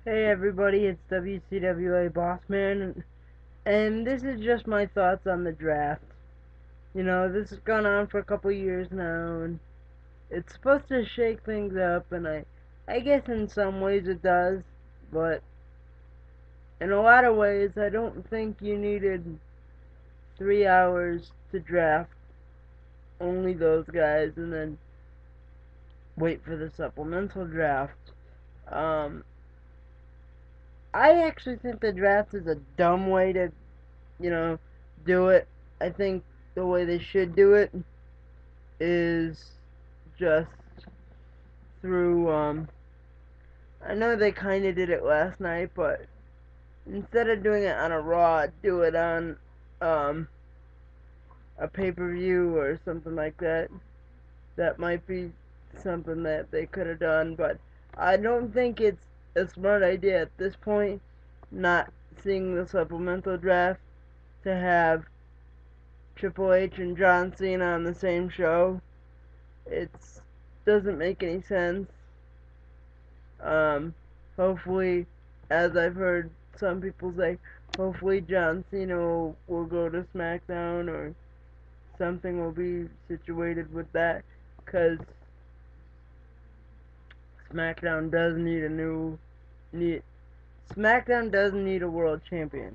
Hey everybody, it's wcwabossman, and this is just my thoughts on the draft. This has gone on for a couple years now, and it's supposed to shake things up, and I guess in some ways it does, but in a lot of ways, I don't think you needed 3 hours to draft only those guys and then wait for the supplemental draft. Um, I actually think the draft is a dumb way to you know, do it. I think the way they should do it is just through, I know they kind of did it last night, but instead of doing it on a Raw, do it on, um, a pay-per-view or something like that. That might be something that they could have done, but I don't think it's a smart idea at this point, not seeing the supplemental draft, to have Triple H and John Cena on the same show. It doesn't make any sense. Um, Hopefully, as I've heard some people say, hopefully John Cena will go to SmackDown or something will be situated with that, because SmackDown does need a new need. SmackDown does need a world champion,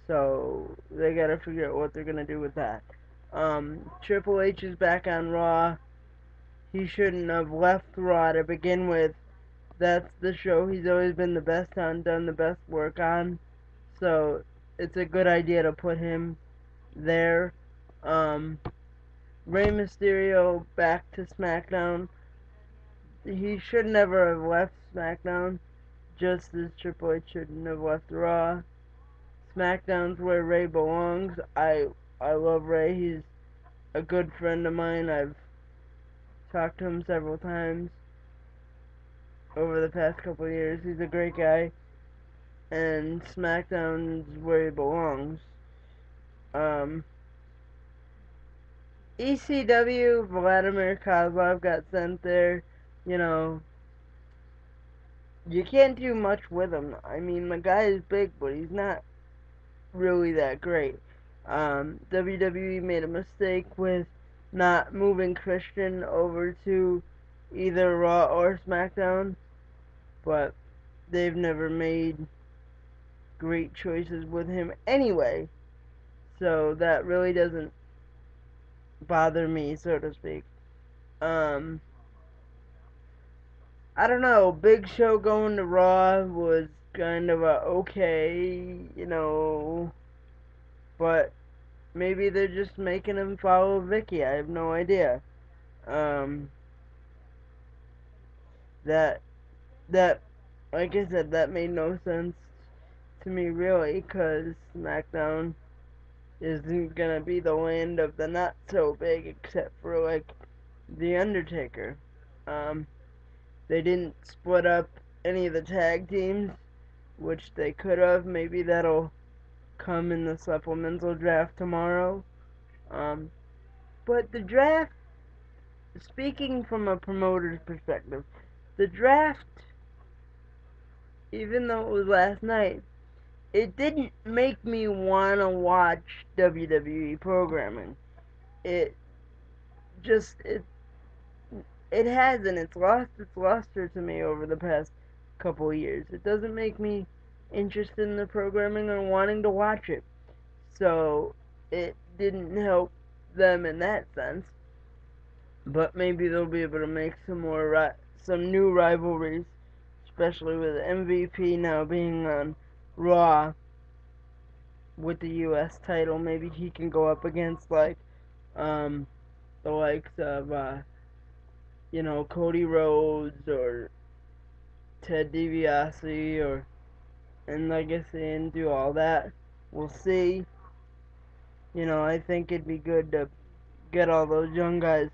so they gotta figure out what they're gonna do with that. Triple H is back on Raw. He shouldn't have left Raw to begin with. That's the show he's always been the best on, done the best work on. So it's a good idea to put him there. Um, Rey Mysterio back to SmackDown. He should never have left SmackDown, just as Triple H shouldn't have left Raw. SmackDown's where Rey belongs. I love Rey. He's a good friend of mine. I've talked to him several times over the past couple of years. He's a great guy, and SmackDown's where he belongs. Um, ECW, Vladimir Kozlov got sent there. You know, you can't do much with him. I mean, the guy is big, but he's not really that great. WWE made a mistake with not moving Christian over to either Raw or SmackDown, but they've never made great choices with him anyway, so that really doesn't bother me, so to speak. Um, I don't know. Big Show going to Raw was kind of a okay, but maybe they're just making him follow Vicky. I have no idea. Um, that that like I said, that made no sense to me really, because SmackDown isn't gonna be the land of the not so big, except for like The Undertaker. Um, they didn't split up any of the tag teams, which they could have. Maybe that'll come in the supplemental draft tomorrow. Um, but the draft, speaking from a promoter's perspective, the draft, even though it was last night, it didn't make me want to watch WWE programming. It just, it hasn't. It's lost its luster to me over the past couple of years. It doesn't make me interested in the programming or wanting to watch it. So it didn't help them in that sense. But maybe they'll be able to make some new rivalries, especially with MVP now being on Raw with the U.S. title. Maybe he can go up against um, the likes of Cody Rhodes or Ted DiBiase or and Legacy and do all that. We'll see. I think it'd be good to get all those young guys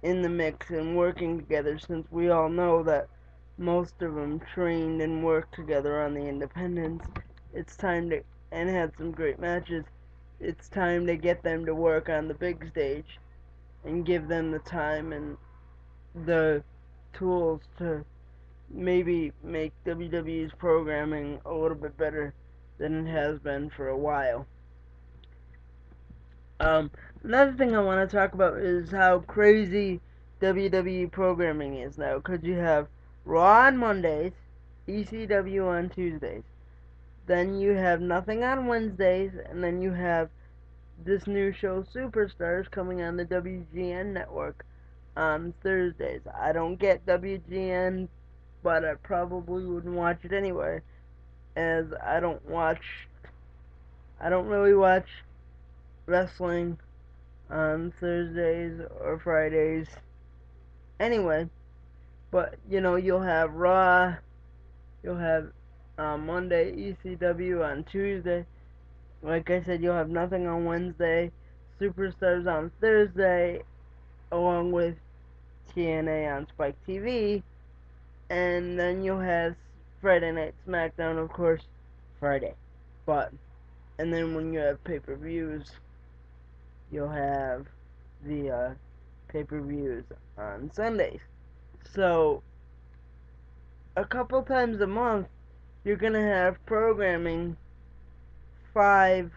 in the mix and working together, since we all know that most of them trained and worked together on the independents. It's time to, and had some great matches. It's time to get them to work on the big stage and give them the time and the tools to maybe make WWE's programming a little bit better than it has been for a while. Um, Another thing I want to talk about is how crazy WWE programming is now. Because you have Raw on Mondays, ECW on Tuesdays. Then you have nothing on Wednesdays, and then you have this new show, Superstars, coming on the WGN network on Thursdays. I don't get WGN, but I probably wouldn't watch it anyway, as I don't really watch wrestling on Thursdays or Fridays anyway. But you'll have Raw, you'll have Monday ECW on Tuesday. Like I said, you'll have nothing on Wednesday, Superstars on Thursday, along with TNA on Spike TV, and then you'll have Friday Night SmackDown, of course, Friday. But and then when you have pay-per-views, you'll have the pay-per-views on Sundays. So a couple times a month, you're gonna have programming 5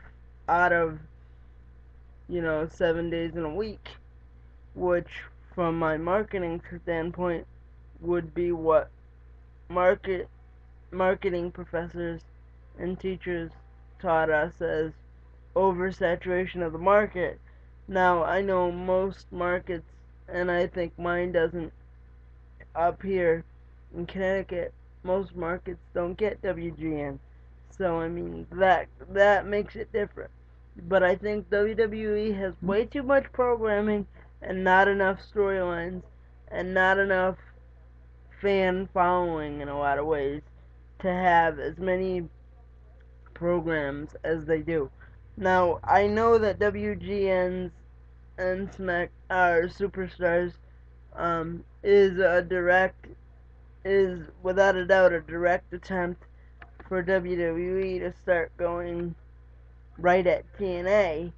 out of 7 days in a week, which from my marketing standpoint would be what marketing professors and teachers taught us as oversaturation of the market. Now, I know most markets, and I think mine doesn't, up here in Connecticut, most markets don't get WGN. So I mean that makes it different. But I think WWE has way too much programming and not enough storylines and not enough fan following in a lot of ways to have as many programs as they do. Now, I know that WGN's and Smack Superstars is without a doubt a direct attempt for WWE to start going right at TNA.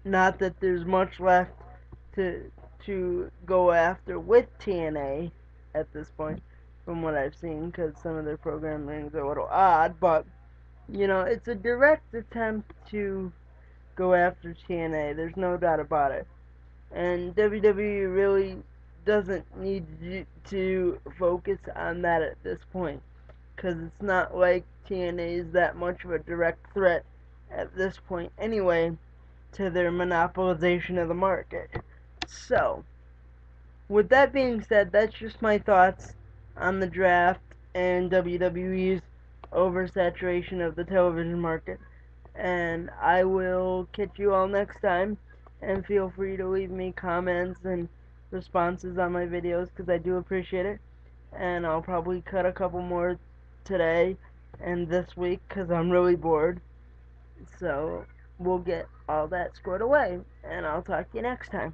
Not that there's much left to go after with TNA at this point, from what I've seen, because some of their programming is a little odd. But it's a direct attempt to go after TNA. There's no doubt about it. And WWE really doesn't need to focus on that at this point, because it's not like TNA is that much of a direct threat at this point anyway to their monopolization of the market. So, with that being said, that's just my thoughts on the draft and WWE's oversaturation of the television market. And I will catch you all next time. And feel free to leave me comments and responses on my videos, because I do appreciate it. And I'll probably cut a couple more today and this week because I'm really bored. So we'll get all that squared away. And I'll talk to you next time.